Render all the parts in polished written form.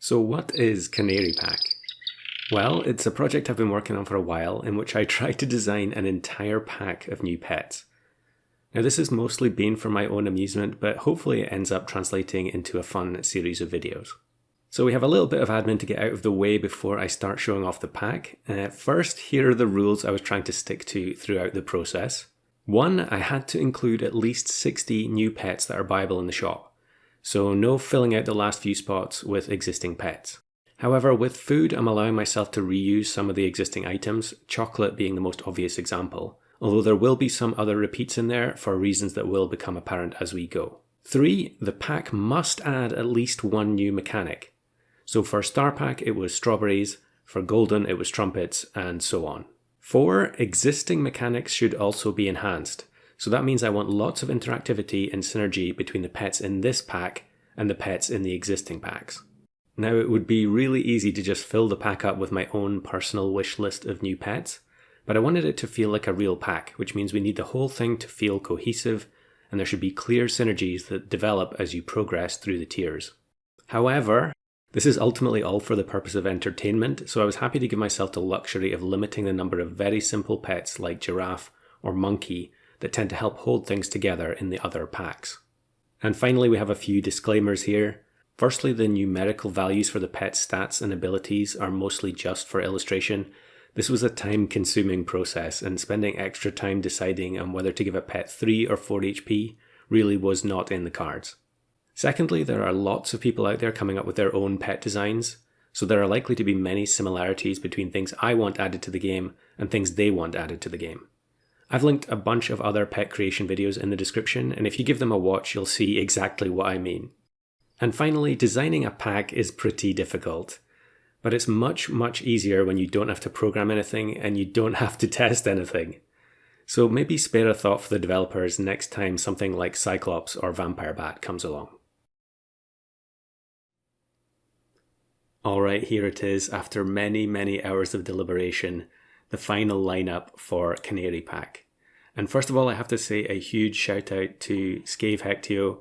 So what is Canary Pack? Well, it's a project I've been working on for a while in which I try to design an entire pack of new pets. Now this has mostly been for my own amusement, but hopefully it ends up translating into a fun series of videos. So we have a little bit of admin to get out of the way before I start showing off the pack. First, here are the rules I was trying to stick to throughout the process. 1, I had to include at least 60 new pets that are viable in the shop. So no filling out the last few spots with existing pets. However, with food, I'm allowing myself to reuse some of the existing items, chocolate being the most obvious example, although there will be some other repeats in there for reasons that will become apparent as we go. 3, the pack must add at least one new mechanic. So for Star Pack it was strawberries, for Golden it was trumpets, and so on. 4, existing mechanics should also be enhanced. So that means I want lots of interactivity and synergy between the pets in this pack and the pets in the existing packs. Now it would be really easy to just fill the pack up with my own personal wish list of new pets, but I wanted it to feel like a real pack, which means we need the whole thing to feel cohesive and there should be clear synergies that develop as you progress through the tiers. However, this is ultimately all for the purpose of entertainment, so I was happy to give myself the luxury of limiting the number of very simple pets like giraffe or monkey that tend to help hold things together in the other packs. And finally, we have a few disclaimers here. Firstly, the numerical values for the pet's stats and abilities are mostly just for illustration. This was a time-consuming process, and spending extra time deciding on whether to give a pet 3 or 4 HP really was not in the cards. Secondly, there are lots of people out there coming up with their own pet designs, so there are likely to be many similarities between things I want added to the game and things they want added to the game. I've linked a bunch of other pet creation videos in the description, and if you give them a watch, you'll see exactly what I mean. And finally, designing a pack is pretty difficult, but it's much easier when you don't have to program anything and you don't have to test anything. So maybe spare a thought for the developers next time something like Cyclops or Vampire Bat comes along. Alright, here it is, after many hours of deliberation, the final lineup for Canary Pack. And first of all, I have to say a huge shout out to Scave Hectio.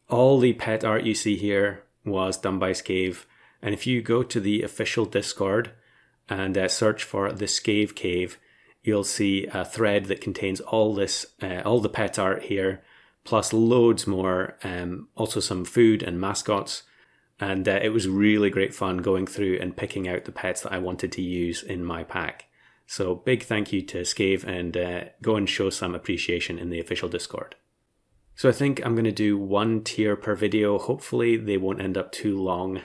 All the pet art you see here was done by Scave, and if you go to the official Discord and search for the Scave Cave, you'll see a thread that contains all the pet art here, plus loads more, also some food and mascots. And it was really great fun going through and picking out the pets that I wanted to use in my pack. So big thank you to Scave, and go and show some appreciation in the official Discord. So I think I'm going to do 1 tier per video. Hopefully they won't end up too long,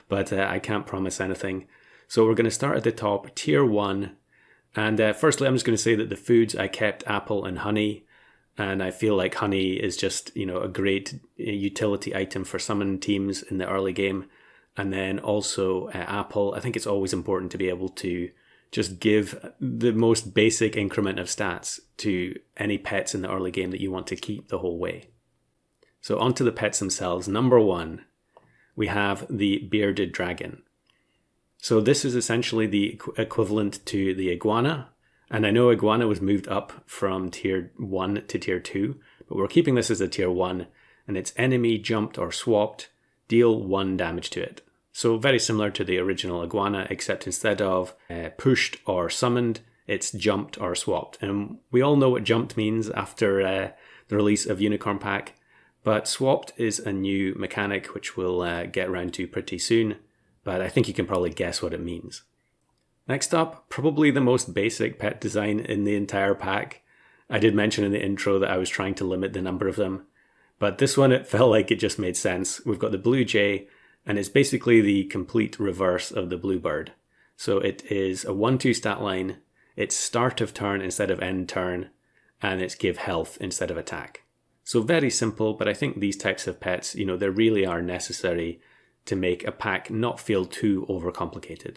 but I can't promise anything. So we're going to start at the top, tier 1. And firstly, I'm just going to say that the foods I kept apple and honey. And I feel like honey is just, a great utility item for summon teams in the early game. And then also apple. I think it's always important to be able to just give the most basic increment of stats to any pets in the early game that you want to keep the whole way. So onto the pets themselves. Number 1, we have the bearded dragon. So this is essentially the equivalent to the iguana. And I know iguana was moved up from tier 1 to tier 2, but we're keeping this as a tier 1, and its enemy jumped or swapped, deal 1 damage to it. So very similar to the original iguana, except instead of pushed or summoned, it's jumped or swapped. And we all know what jumped means after the release of Unicorn Pack, but swapped is a new mechanic which we'll get around to pretty soon, but I think you can probably guess what it means. Next up, probably the most basic pet design in the entire pack. I did mention in the intro that I was trying to limit the number of them, but this one it felt like it just made sense. We've got the blue jay, and it's basically the complete reverse of the bluebird. So it is a 1-2 stat line, it's start of turn instead of end turn, and it's give health instead of attack. So very simple, but I think these types of pets, they really are necessary to make a pack not feel too overcomplicated.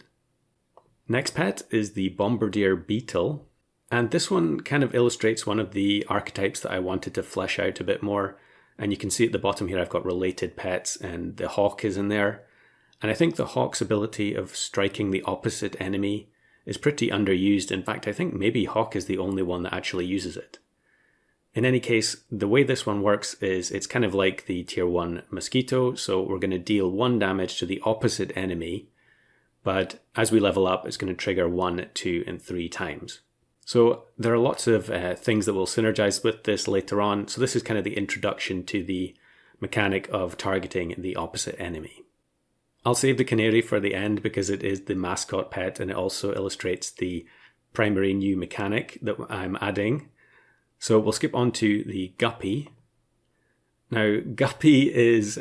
Next pet is the bombardier beetle, and this one kind of illustrates one of the archetypes that I wanted to flesh out a bit more. And you can see at the bottom here I've got related pets, and the hawk is in there. And I think the hawk's ability of striking the opposite enemy is pretty underused. In fact, I think maybe hawk is the only one that actually uses it. In any case, the way this one works is it's kind of like the tier 1 mosquito, so we're going to deal 1 damage to the opposite enemy, but as we level up, it's going to trigger 1, 2, and 3 times. So there are lots of things that will synergize with this later on, so this is kind of the introduction to the mechanic of targeting the opposite enemy. I'll save the canary for the end because it is the mascot pet and it also illustrates the primary new mechanic that I'm adding. So we'll skip on to the guppy. Now, guppy is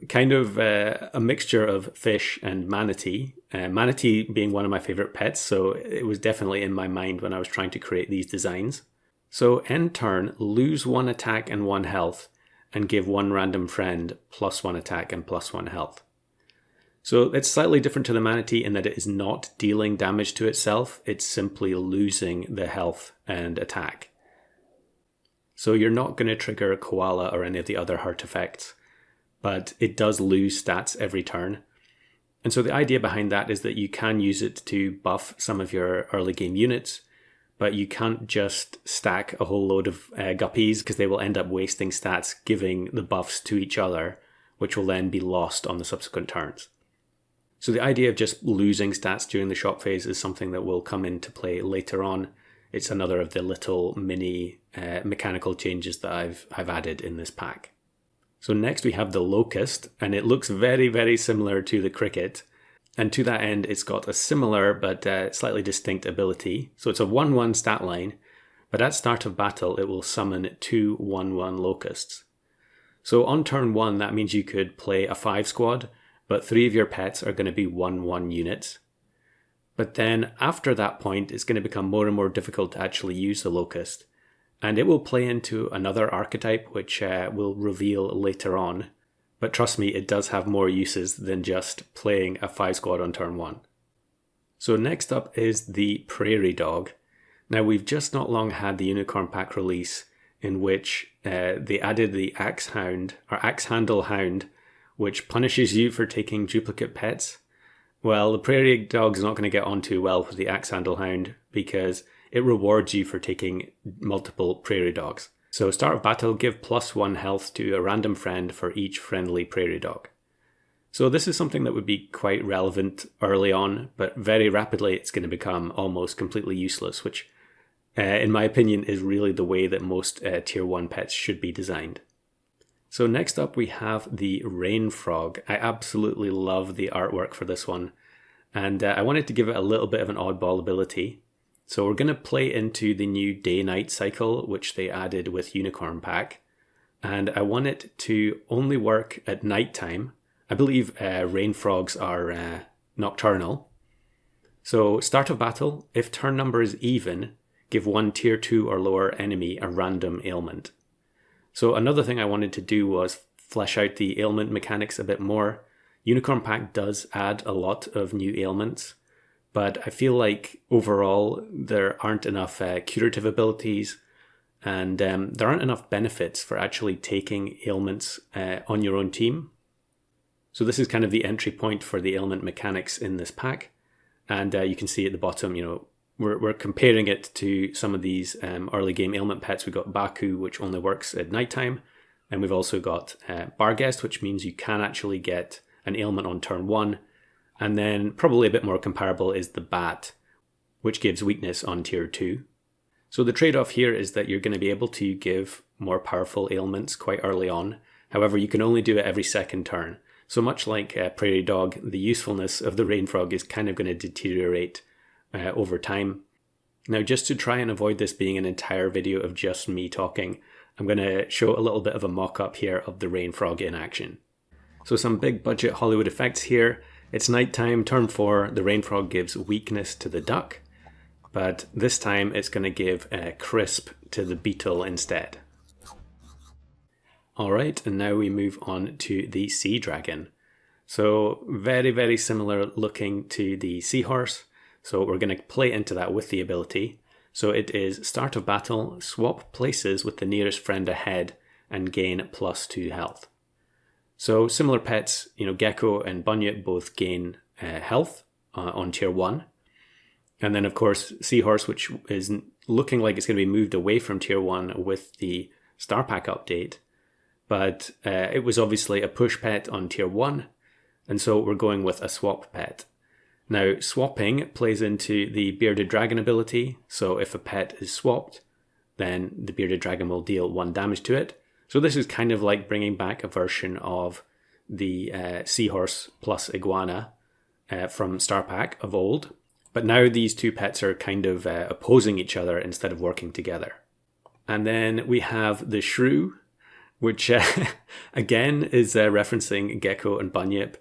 kind of a mixture of fish and manatee. Manatee being one of my favorite pets, so it was definitely in my mind when I was trying to create these designs. So end turn, lose 1 attack and 1 health, and give 1 random friend +1 attack and +1 health. So it's slightly different to the manatee in that it is not dealing damage to itself, it's simply losing the health and attack. So you're not going to trigger a koala or any of the other hurt effects, but it does lose stats every turn. And so the idea behind that is that you can use it to buff some of your early game units, but you can't just stack a whole load of guppies because they will end up wasting stats giving the buffs to each other, which will then be lost on the subsequent turns. So the idea of just losing stats during the shock phase is something that will come into play later on. It's another of the little mini mechanical changes that I've added in this pack. So next we have the locust, and it looks very, very similar to the cricket. And to that end, it's got a similar but slightly distinct ability. So it's a 1-1 stat line, but at start of battle, it will summon 2 1-1 locusts. So on turn 1, that means you could play a 5 squad, but 3 of your pets are going to be 1-1 units. But then after that point, it's going to become more and more difficult to actually use the locust. And it will play into another archetype, which we'll reveal later on. But trust me, it does have more uses than just playing a 5 squad on turn 1. So next up is the prairie dog. Now we've just not long had the Unicorn Pack release in which they added the Axe Hound, or Axe Handle Hound, which punishes you for taking duplicate pets. Well, the prairie dog's not going to get on too well with the Axe Handle Hound because it rewards you for taking multiple prairie dogs. So start of battle, give +1 health to a random friend for each friendly prairie dog. So this is something that would be quite relevant early on, but very rapidly it's going to become almost completely useless, which in my opinion is really the way that most tier 1 pets should be designed. So next up we have the rain frog. I absolutely love the artwork for this one, and I wanted to give it a little bit of an oddball ability. So we're going to play into the new day-night cycle, which they added with Unicorn Pack, and I want it to only work at nighttime. I believe rain frogs are nocturnal. So start of battle, if turn number is even, give 1 tier 2 or lower enemy a random ailment. So another thing I wanted to do was flesh out the ailment mechanics a bit more. Unicorn Pack does add a lot of new ailments, but I feel like overall there aren't enough curative abilities and there aren't enough benefits for actually taking ailments on your own team. So this is kind of the entry point for the ailment mechanics in this pack. And you can see at the bottom, we're comparing it to some of these early game ailment pets. We've got Baku, which only works at nighttime. And we've also got Barghest, which means you can actually get an ailment on turn 1. And then probably a bit more comparable is the Bat, which gives weakness on tier 2. So the trade-off here is that you're going to be able to give more powerful ailments quite early on. However, you can only do it every second turn. So much like Prairie Dog, the usefulness of the Rain Frog is kind of going to deteriorate over time. Now, just to try and avoid this being an entire video of just me talking, I'm going to show a little bit of a mock-up here of the Rain Frog in action. So some big budget Hollywood effects here. It's nighttime, turn 4, the Rain Frog gives weakness to the duck, but this time it's going to give crisp to the beetle instead. Alright, and now we move on to the Sea Dragon. So very, very similar looking to the Seahorse, so we're going to play into that with the ability. So it is start of battle, swap places with the nearest friend ahead and gain +2 health. So similar pets, Gecko and Bunyip both gain health on tier 1. And then of course Seahorse, which is looking like it's going to be moved away from Tier 1 with the Star Pack update. But it was obviously a push pet on Tier 1, and so we're going with a swap pet. Now, swapping plays into the Bearded Dragon ability, so if a pet is swapped, then the Bearded Dragon will deal 1 damage to it. So this is kind of like bringing back a version of the Seahorse plus Iguana from Star Pack of old. But now these two pets are kind of opposing each other instead of working together. And then we have the Shrew, which again is referencing Gecko and Bunyip.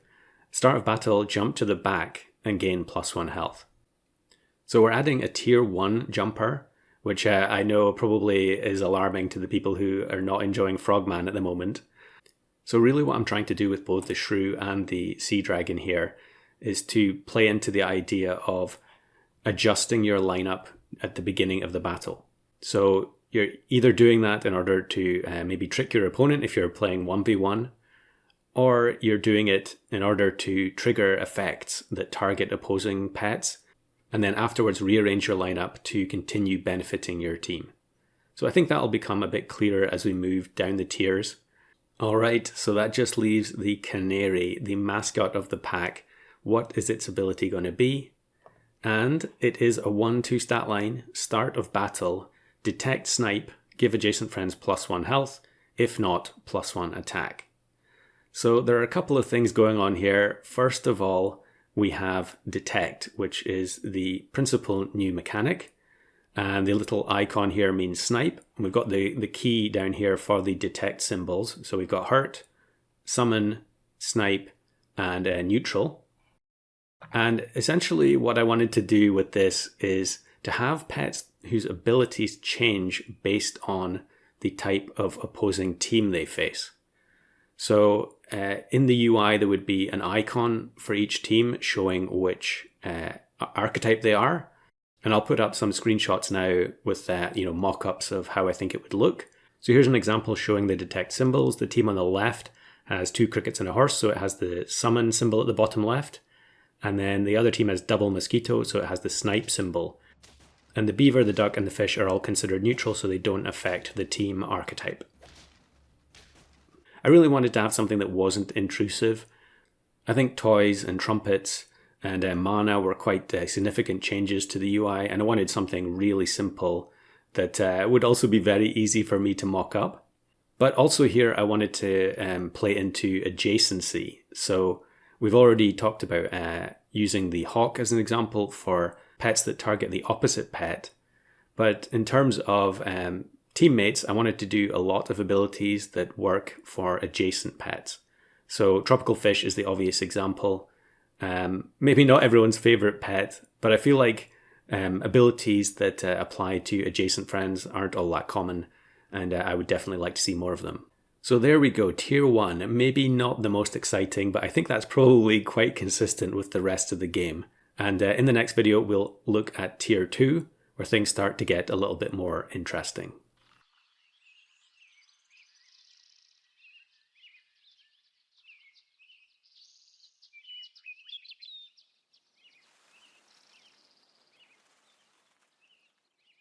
Start of battle, jump to the back and gain +1 health. So we're adding a Tier 1 jumper, which I know probably is alarming to the people who are not enjoying Frogman at the moment. So really what I'm trying to do with both the Shrew and the Sea Dragon here is to play into the idea of adjusting your lineup at the beginning of the battle. So you're either doing that in order to maybe trick your opponent if you're playing 1v1, or you're doing it in order to trigger effects that target opposing pets, and then afterwards rearrange your lineup to continue benefiting your team. So I think that'll become a bit clearer as we move down the tiers. Alright, so that just leaves the Canary, the mascot of the pack. What is its ability going to be? And it is a 1-2 stat line, start of battle, detect snipe, give adjacent friends +1 health, if not, +1 attack. So there are a couple of things going on here. First of all, we have detect, which is the principal new mechanic. And the little icon here means snipe. And we've got the key down here for the detect symbols. So we've got hurt, summon, snipe, and neutral. And essentially what I wanted to do with this is to have pets whose abilities change based on the type of opposing team they face. So in the UI, there would be an icon for each team showing which archetype they are. And I'll put up some screenshots now with mock-ups of how I think it would look. So here's an example showing the detect symbols. The team on the left has 2 crickets and a horse, so it has the summon symbol at the bottom left. And then the other team has double mosquito, so it has the snipe symbol. And the beaver, the duck, and the fish are all considered neutral, so they don't affect the team archetype. I really wanted to have something that wasn't intrusive. I think toys and trumpets and mana were quite significant changes to the UI, and I wanted something really simple that would also be very easy for me to mock up. But also here I wanted to play into adjacency. So we've already talked about using the hawk as an example for pets that target the opposite pet. But in terms of teammates, I wanted to do a lot of abilities that work for adjacent pets. So tropical fish is the obvious example. Maybe not everyone's favorite pet, but I feel like abilities that apply to adjacent friends aren't all that common, and I would definitely like to see more of them. So there we go, Tier 1. Maybe not the most exciting, but I think that's probably quite consistent with the rest of the game. And in the next video, we'll look at Tier 2, where things start to get a little bit more interesting.